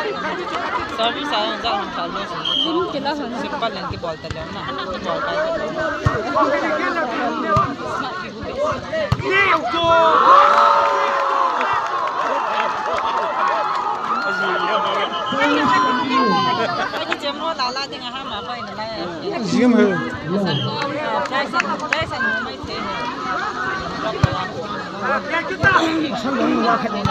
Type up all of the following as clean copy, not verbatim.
सर्विस आया जा हम चालू सिंपल लेंथ की बॉल तले ना बॉल का cái chém nó đào la thì ngày ham mà phải này 지금 해. 플레이스 mấy thế 상당히 약하네.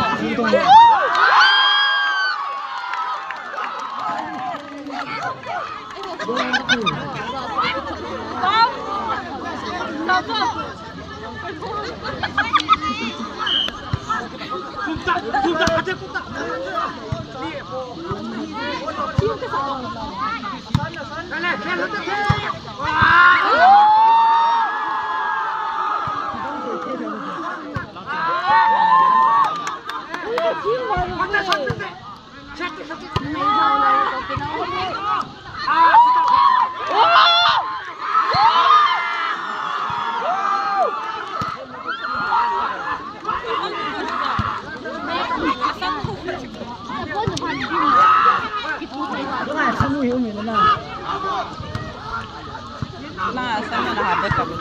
운동. Nah, sama lah habis kalau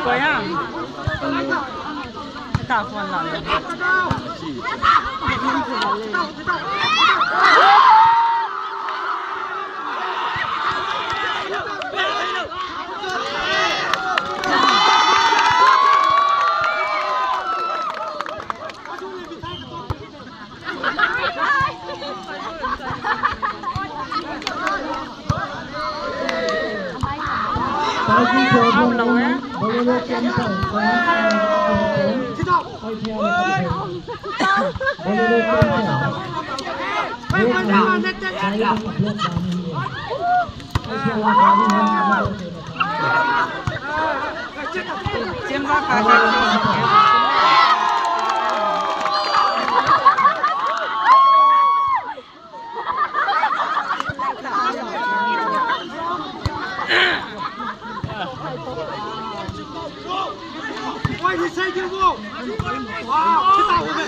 Có à? Tao còn làm được. Không lâu á. Chiếm ra cả Ôi, thì xây chưa vô. Wow, cái tàu này.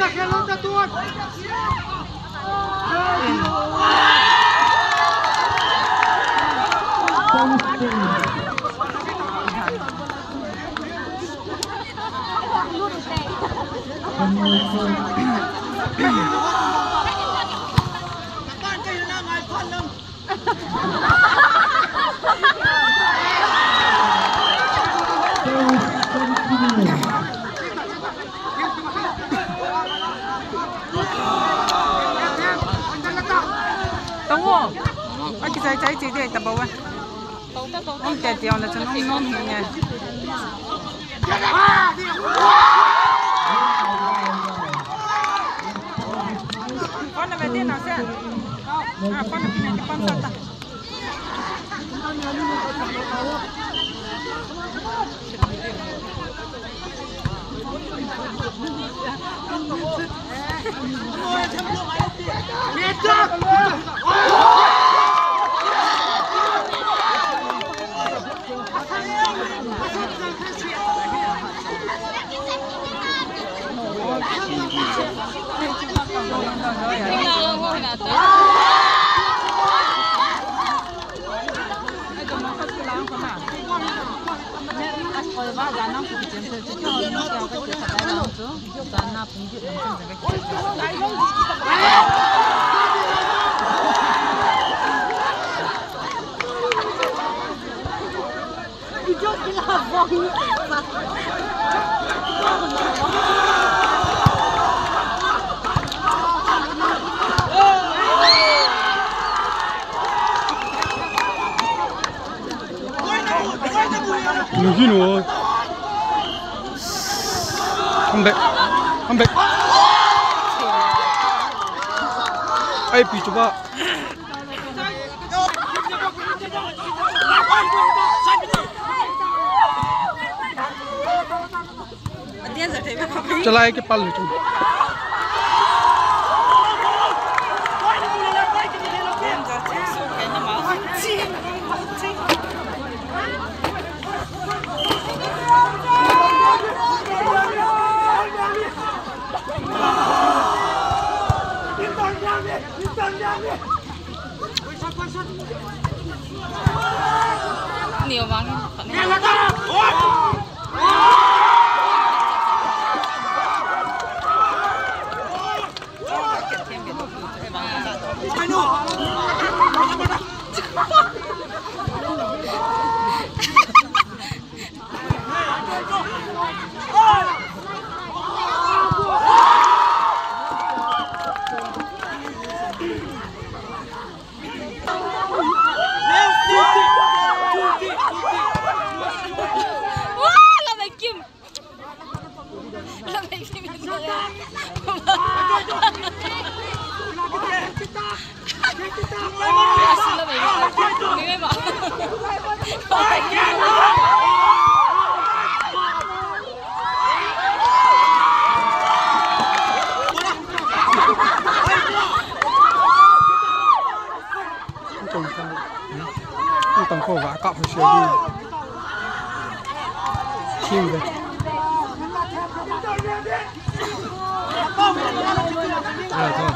Que lonta tuan. Tunggu, aku saya jadi tak bawa. Ông chạy tiểu là cho nó ngon hơn nha. Con là về tiền nào xe? À, con là cái này cái con sao ta? 여기는 300 ai bị chụp ạ चलाए के पाल लो nhiều vắng tổng khổ vả cọp hồi xưa đi chim về thôi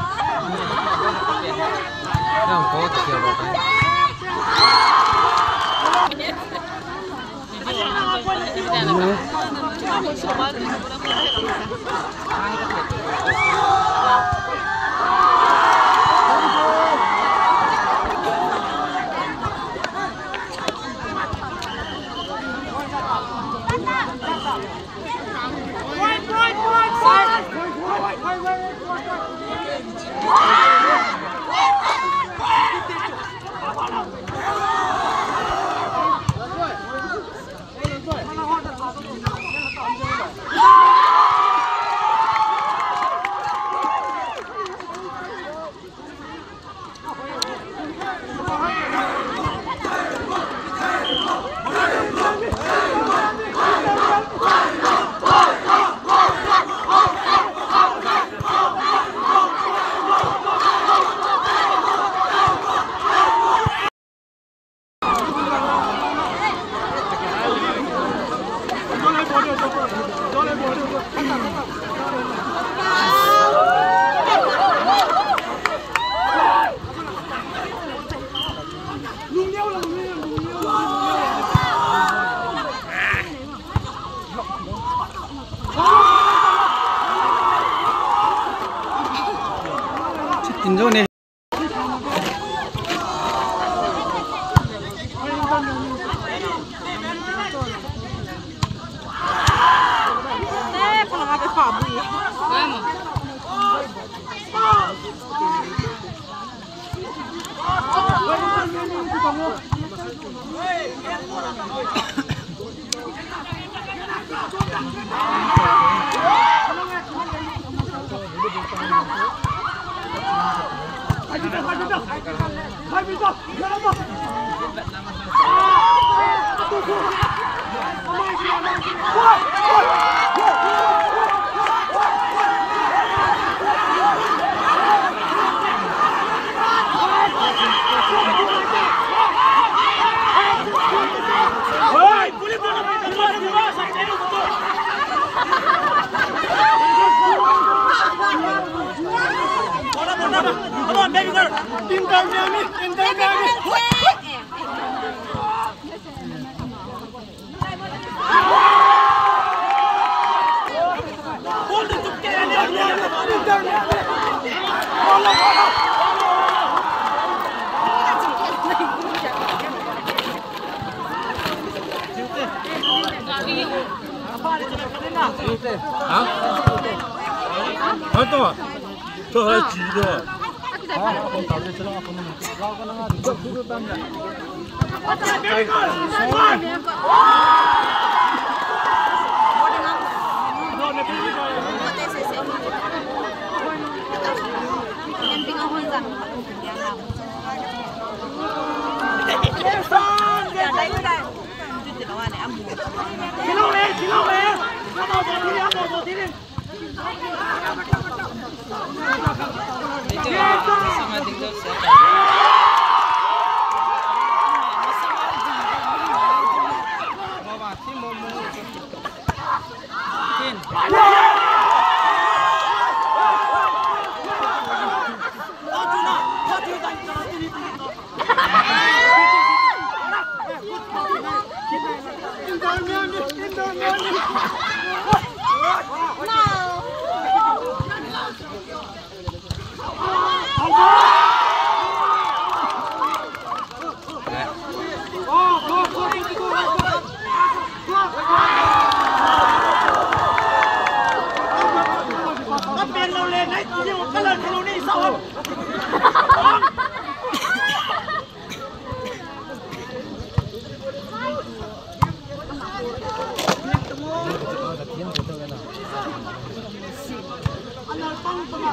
không có chiều vào 인조 네快点，快点，快点，快点，快点， Come on, baby girl. Inter Miami. Hold it together. Inter Miami. 또. 저还挤着。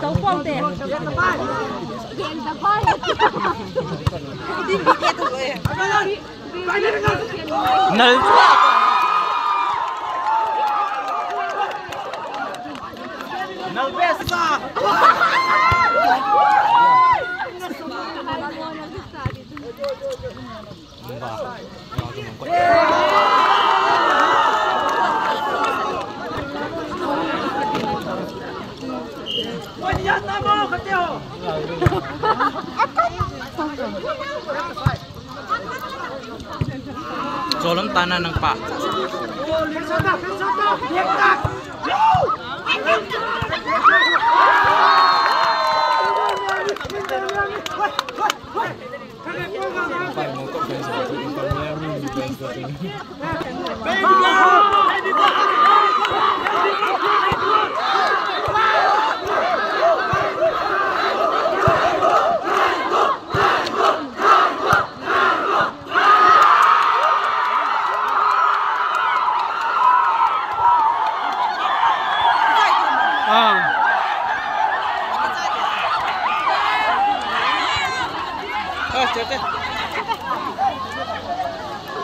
Tấu quăng tiền. Solam tanah ng pa.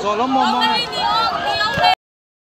Solam mo mo.